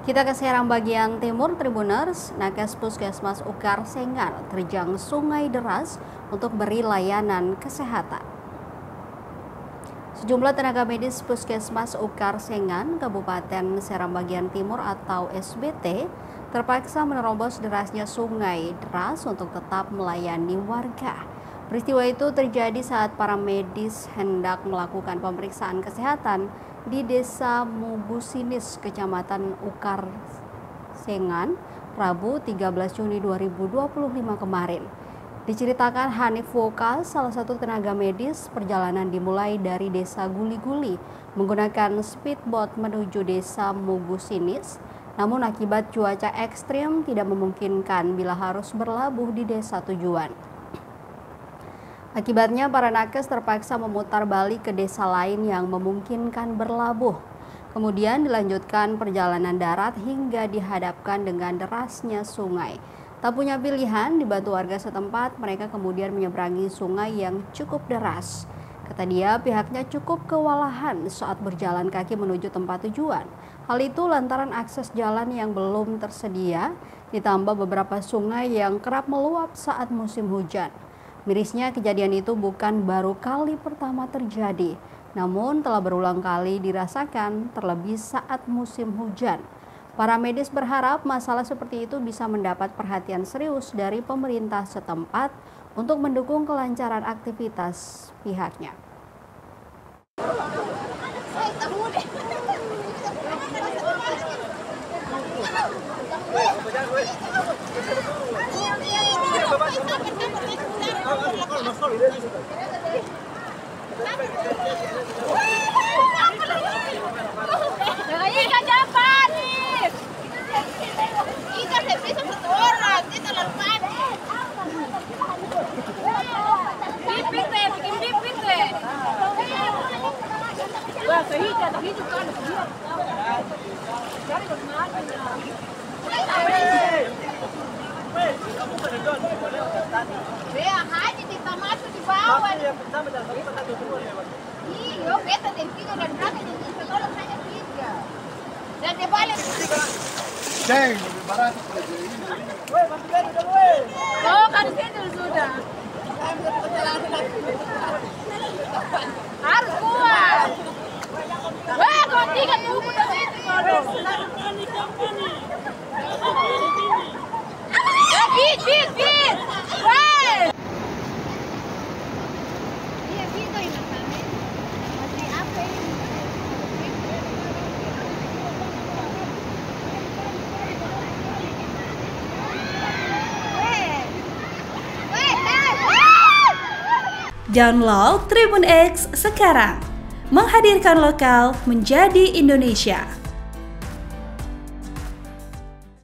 Kita ke Serang bagian timur, Tribuners. Nakes Puskesmas Ukar Sengan terjang sungai deras untuk beri layanan kesehatan. Sejumlah tenaga medis Puskesmas Ukar Sengan, Kabupaten Serang bagian timur atau SBT, terpaksa menerobos derasnya sungai deras untuk tetap melayani warga. Peristiwa itu terjadi saat para medis hendak melakukan pemeriksaan kesehatan di Desa Mugusinis, Kecamatan Ukar Sengan, Rabu 13 Juni 2025 kemarin. Diceritakan Hanif Wokal, salah satu tenaga medis, perjalanan dimulai dari Desa Guli-Guli menggunakan speedboat menuju Desa Mugusinis. Namun akibat cuaca ekstrim tidak memungkinkan bila harus berlabuh di desa tujuan. Akibatnya para nakes terpaksa memutar balik ke desa lain yang memungkinkan berlabuh. Kemudian dilanjutkan perjalanan darat hingga dihadapkan dengan derasnya sungai. Tak punya pilihan, dibantu warga setempat, mereka kemudian menyeberangi sungai yang cukup deras. Kata dia, pihaknya cukup kewalahan saat berjalan kaki menuju tempat tujuan. Hal itu lantaran akses jalan yang belum tersedia, ditambah beberapa sungai yang kerap meluap saat musim hujan. Mirisnya kejadian itu bukan baru kali pertama terjadi, namun telah berulang kali dirasakan terlebih saat musim hujan. Para medis berharap masalah seperti itu bisa mendapat perhatian serius dari pemerintah setempat untuk mendukung kelancaran aktivitas pihaknya. Oh, kan situ sudah. Harus kuat. Wah, kau tiga tubuh dari itu kalau. Git. Wah. Iya, gitu ini kami. Masih apa ini? Download Tribun X sekarang, menghadirkan lokal menjadi Indonesia.